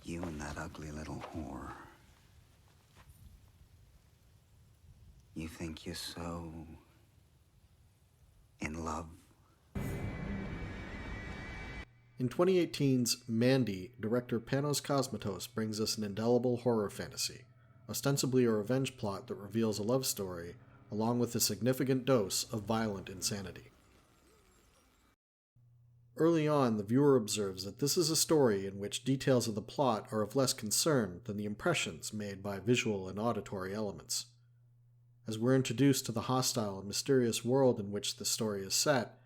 You and that ugly little whore. You think you're so in love? In 2018's Mandy, director Panos Cosmatos brings us an indelible horror fantasy, ostensibly a revenge plot that reveals a love story, along with a significant dose of violent insanity. Early on, the viewer observes that this is a story in which details of the plot are of less concern than the impressions made by visual and auditory elements. As we're introduced to the hostile and mysterious world in which the story is set,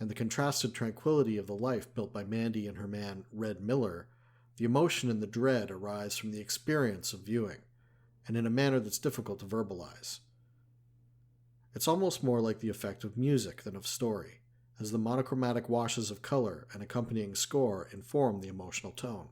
and the contrasted tranquility of the life built by Mandy and her man, Red Miller, the emotion and the dread arise from the experience of viewing, and in a manner that's difficult to verbalize. It's almost more like the effect of music than of story, as the monochromatic washes of color and accompanying score inform the emotional tone.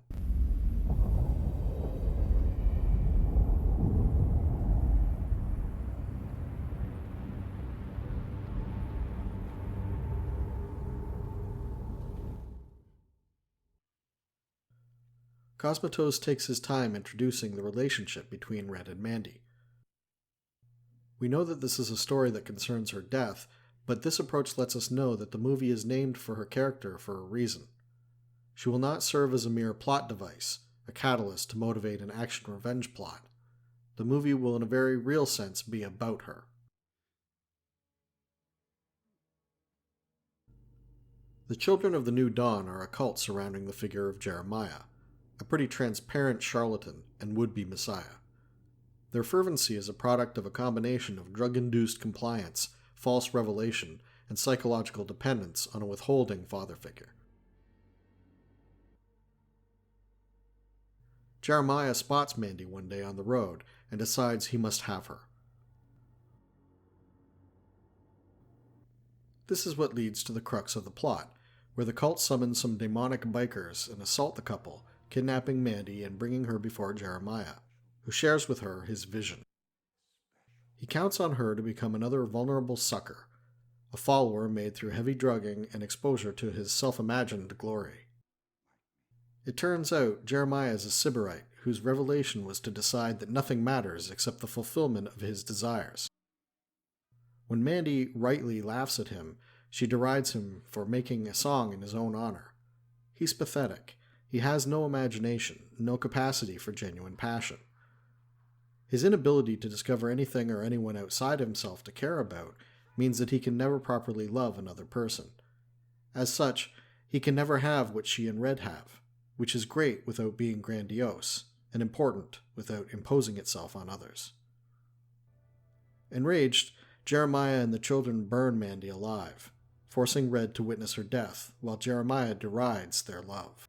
Cosmatos takes his time introducing the relationship between Red and Mandy. We know that this is a story that concerns her death, but this approach lets us know that the movie is named for her character for a reason. She will not serve as a mere plot device, a catalyst to motivate an action-revenge plot. The movie will in a very real sense be about her. The Children of the New Dawn are a cult surrounding the figure of Jeremiah, a pretty transparent charlatan and would-be messiah. Their fervency is a product of a combination of drug-induced compliance, false revelation, and psychological dependence on a withholding father figure. Jeremiah spots Mandy one day on the road and decides he must have her. This is what leads to the crux of the plot, where the cult summons some demonic bikers and assault the couple, kidnapping Mandy and bringing her before Jeremiah, who shares with her his vision. He counts on her to become another vulnerable sucker, a follower made through heavy drugging and exposure to his self-imagined glory. It turns out Jeremiah is a Sybarite whose revelation was to decide that nothing matters except the fulfillment of his desires. When Mandy rightly laughs at him, she derides him for making a song in his own honor. He's pathetic. He has no imagination, no capacity for genuine passion. His inability to discover anything or anyone outside himself to care about means that he can never properly love another person. As such, he can never have what she and Red have, which is great without being grandiose, and important without imposing itself on others. Enraged, Jeremiah and the children burn Mandy alive, forcing Red to witness her death, while Jeremiah derides their love.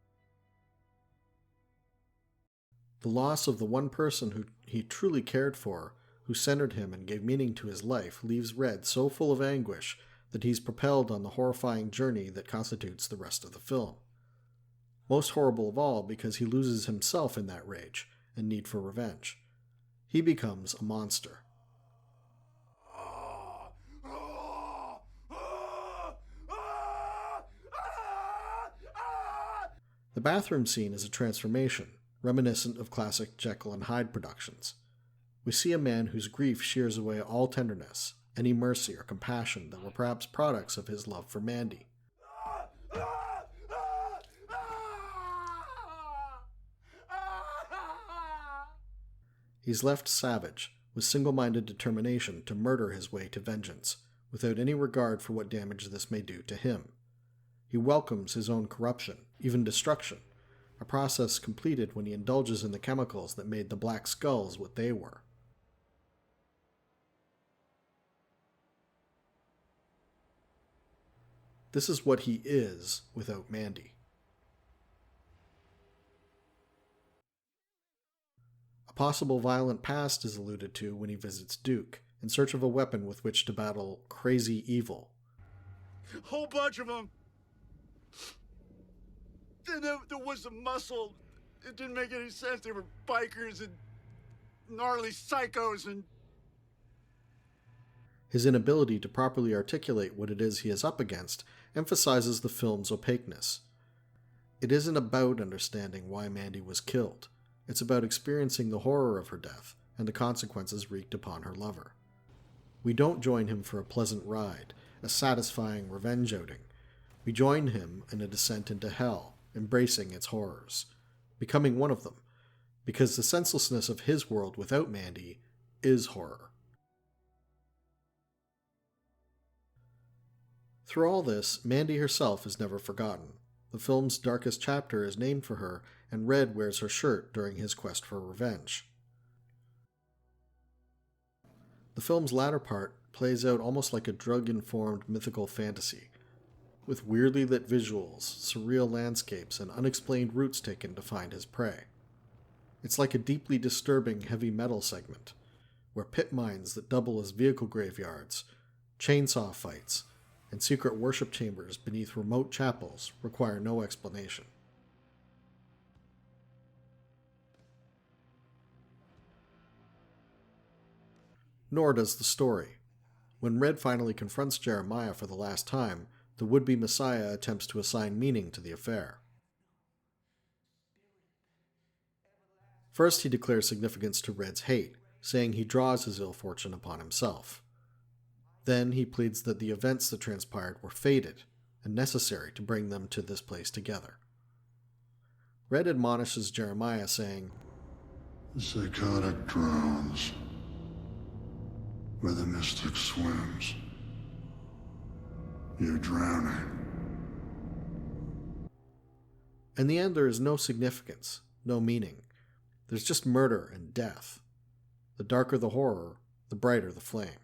The loss of the one person who he truly cared for, who centered him and gave meaning to his life, leaves Red so full of anguish that he's propelled on the horrifying journey that constitutes the rest of the film. Most horrible of all because he loses himself in that rage and need for revenge. He becomes a monster. The bathroom scene is a transformation, reminiscent of classic Jekyll and Hyde productions. We see a man whose grief shears away all tenderness, any mercy or compassion that were perhaps products of his love for Mandy. He's left savage, with single-minded determination to murder his way to vengeance, without any regard for what damage this may do to him. He welcomes his own corruption, even destruction, a process completed when he indulges in the chemicals that made the Black Skulls what they were. This is what he is without Mandy. A possible violent past is alluded to when he visits Duke, in search of a weapon with which to battle crazy evil. Whole bunch of them. Then there was the muscle. It didn't make any sense. They were bikers and gnarly psychos and... His inability to properly articulate what it is he is up against emphasizes the film's opaqueness. It isn't about understanding why Mandy was killed. It's about experiencing the horror of her death and the consequences wreaked upon her lover. We don't join him for a pleasant ride, a satisfying revenge outing. We join him in a descent into hell, embracing its horrors, becoming one of them, because the senselessness of his world without Mandy is horror. Through all this, Mandy herself is never forgotten. The film's darkest chapter is named for her, and Red wears her shirt during his quest for revenge. The film's latter part plays out almost like a drug-informed mythical fantasy, with weirdly lit visuals, surreal landscapes, and unexplained routes taken to find his prey. It's like a deeply disturbing heavy metal segment, where pit mines that double as vehicle graveyards, chainsaw fights, and secret worship chambers beneath remote chapels require no explanation. Nor does the story. When Red finally confronts Jeremiah for the last time, the would-be Messiah attempts to assign meaning to the affair. First, he declares significance to Red's hate, saying he draws his ill fortune upon himself. Then he pleads that the events that transpired were fated and necessary to bring them to this place together. Red admonishes Jeremiah, saying, "The psychotic drowns where the mystic swims. You're drowning." In the end, there is no significance, no meaning. There's just murder and death. The darker the horror, the brighter the flame.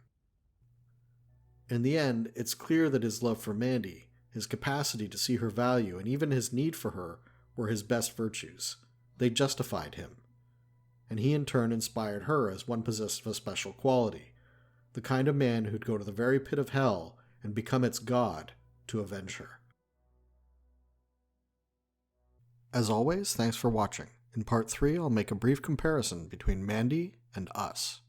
In the end, it's clear that his love for Mandy, his capacity to see her value, and even his need for her were his best virtues. They justified him. And he in turn inspired her as one possessed of a special quality, the kind of man who'd go to the very pit of hell and become its god to avenge her. As always, thanks for watching. In part 3, I'll make a brief comparison between Mandy and Us.